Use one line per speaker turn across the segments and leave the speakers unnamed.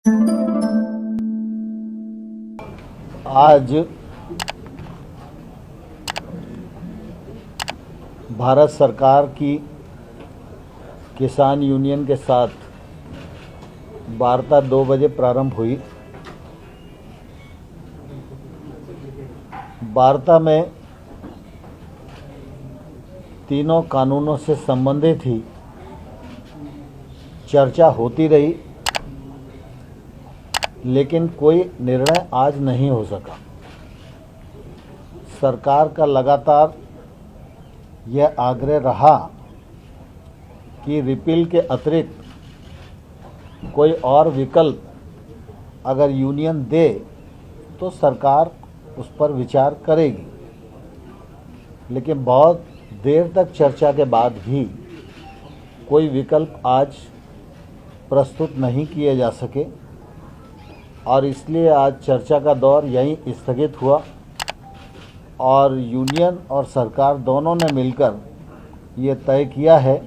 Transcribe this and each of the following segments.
आज भारत सरकार की किसान यूनियन के साथ वार्ता 2 बजे प्रारंभ हुई। वार्ता में तीनों कानूनों से संबंधित ही चर्चा होती रही, लेकिन कोई निर्णय आज नहीं हो सका। सरकार का लगातार यह आग्रह रहा कि रिपील के अतिरिक्त कोई और विकल्प अगर यूनियन दे तो सरकार उस पर विचार करेगी, लेकिन बहुत देर तक चर्चा के बाद भी कोई विकल्प आज प्रस्तुत नहीं किए जा सके और इसलिए आज चर्चा का दौर यहीं स्थगित हुआ और यूनियन और सरकार दोनों ने मिलकर ये तय किया है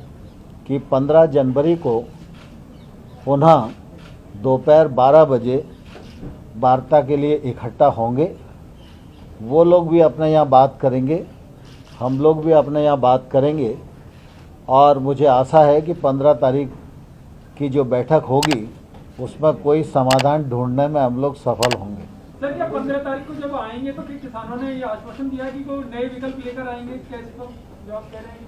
कि 15 जनवरी को पुनः दोपहर 12 बजे वार्ता के लिए इकट्ठा होंगे। वो लोग भी अपने यहाँ बात करेंगे, हम लोग भी अपने यहाँ बात करेंगे और मुझे आशा है कि 15 तारीख की जो बैठक होगी उसमें कोई समाधान ढूंढने में हम लोग सफल होंगे।
सर, क्या 15 तारीख को जब आएंगे तो फिर किसानों ने ये आश्वासन दिया कि कोई नए विकल्प लेकर आएंगे, कैसे तो जो आप कह रहे हैं?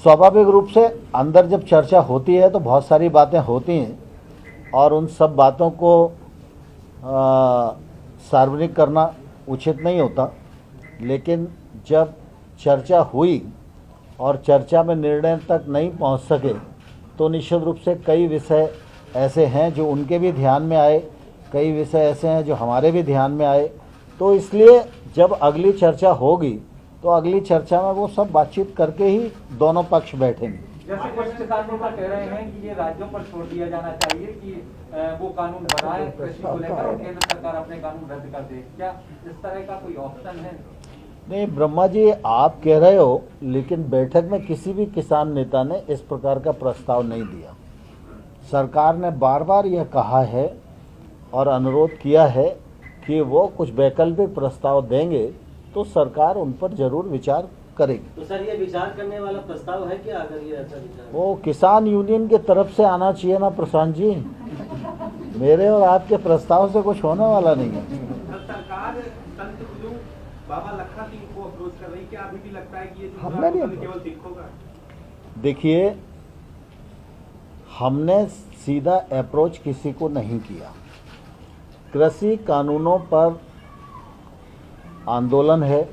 स्वाभाविक रूप से अंदर जब चर्चा होती है तो बहुत सारी बातें होती हैं और उन सब बातों को सार्वजनिक करना उचित नहीं होता, लेकिन जब चर्चा हुई और चर्चा में निर्णय तक नहीं पहुंच सके तो निश्चित रूप से कई विषय ऐसे हैं जो उनके भी ध्यान में आए, कई विषय ऐसे हैं जो हमारे भी ध्यान में आए। तो इसलिए जब अगली चर्चा होगी तो अगली चर्चा में वो सब बातचीत करके ही दोनों पक्ष बैठेंगे।
जैसे कुछ किसान नेता कह रहे हैं कि ये राज्यों पर छोड़ दिया जाना चाहिए कि वो कानून बनाए कृषि को लेकर और केंद्र सरकार अपने कानून रद्द कर दे, क्या इस तरह का कोई ऑप्शन है?
नहीं ब्रह्मा जी, आप कह रहे हो, लेकिन बैठक में किसी भी किसान नेता ने इस प्रकार का प्रस्ताव नहीं दिया। सरकार ने बार बार यह कहा है और अनुरोध किया है कि वो कुछ वैकल्पिक प्रस्ताव देंगे तो सरकार उन पर जरूर विचार करेगी।
तो सर, ये विचार करने वाला प्रस्ताव है क्या? अगर ये ऐसा विचार
वो किसान यूनियन की तरफ से आना चाहिए ना प्रशांत जी, मेरे और आपके प्रस्ताव से कुछ होने वाला नहीं है।
सरकार संत गुरु बाबा लखा सिंह को अप्रोच कर रही, क्या अभी भी लगता है कि ये
हमने भी
केवल सिखों का?
देखिए, हमने सीधा अप्रोच किसी को नहीं किया। कृषि कानूनों पर आंदोलन है,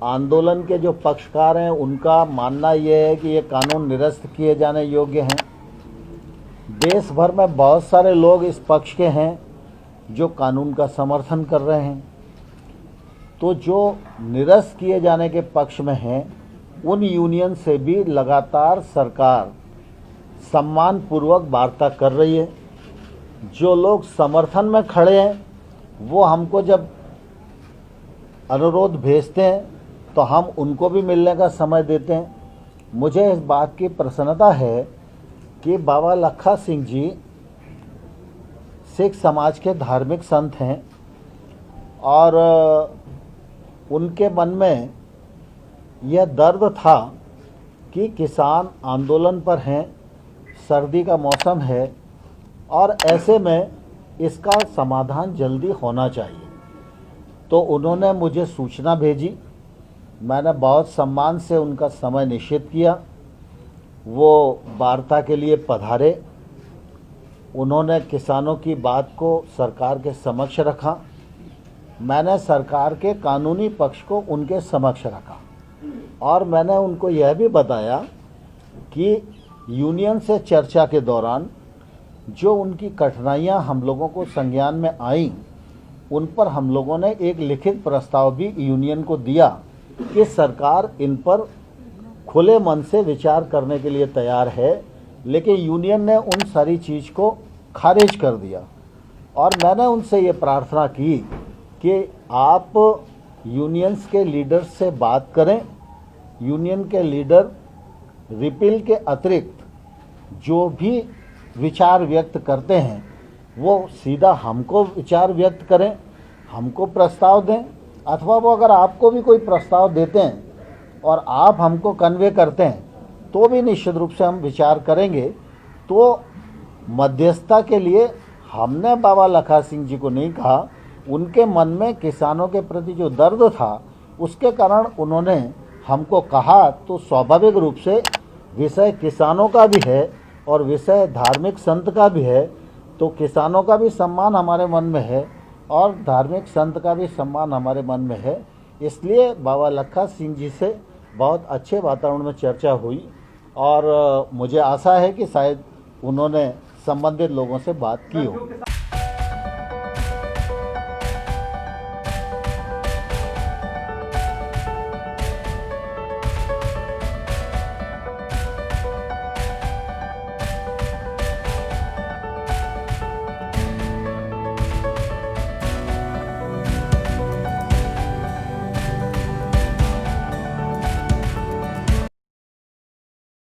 आंदोलन के जो पक्षकार हैं उनका मानना यह है कि ये कानून निरस्त किए जाने योग्य हैं। देश भर में बहुत सारे लोग इस पक्ष के हैं जो कानून का समर्थन कर रहे हैं। तो जो निरस्त किए जाने के पक्ष में हैं उन यूनियन से भी लगातार सरकार सम्मानपूर्वक वार्ता कर रही है। जो लोग समर्थन में खड़े हैं वो हमको जब अनुरोध भेजते हैं तो हम उनको भी मिलने का समय देते हैं। मुझे इस बात की प्रसन्नता है कि बाबा लखा सिंह जी सिख समाज के धार्मिक संत हैं और उनके मन में यह दर्द था कि किसान आंदोलन पर हैं, सर्दी का मौसम है और ऐसे में इसका समाधान जल्दी होना चाहिए। तो उन्होंने मुझे सूचना भेजी, मैंने बहुत सम्मान से उनका समय निश्चित किया। वो वार्ता के लिए पधारे, उन्होंने किसानों की बात को सरकार के समक्ष रखा, मैंने सरकार के कानूनी पक्ष को उनके समक्ष रखा और मैंने उनको यह भी बताया कि यूनियन से चर्चा के दौरान जो उनकी कठिनाइयां हम लोगों को संज्ञान में आईं उन पर हम लोगों ने एक लिखित प्रस्ताव भी यूनियन को दिया कि सरकार इन पर खुले मन से विचार करने के लिए तैयार है, लेकिन यूनियन ने उन सारी चीज़ को खारिज कर दिया। और मैंने उनसे ये प्रार्थना की कि आप यूनियंस के लीडर्स से बात करें, यूनियन के लीडर रिपील के अतिरिक्त जो भी विचार व्यक्त करते हैं वो सीधा हमको विचार व्यक्त करें, हमको प्रस्ताव दें, अथवा वो अगर आपको भी कोई प्रस्ताव देते हैं और आप हमको कन्वे करते हैं तो भी निश्चित रूप से हम विचार करेंगे। तो मध्यस्थता के लिए हमने बाबा लखा सिंह जी को नहीं कहा, उनके मन में किसानों के प्रति जो दर्द था उसके कारण उन्होंने हमको कहा। तो स्वाभाविक रूप से विषय किसानों का भी है और विषय धार्मिक संत का भी है, तो किसानों का भी सम्मान हमारे मन में है और धार्मिक संत का भी सम्मान हमारे मन में है। इसलिए बाबा लखा सिंह जी से बहुत अच्छे वातावरण में चर्चा हुई और मुझे आशा है कि शायद उन्होंने संबंधित लोगों से बात की हो।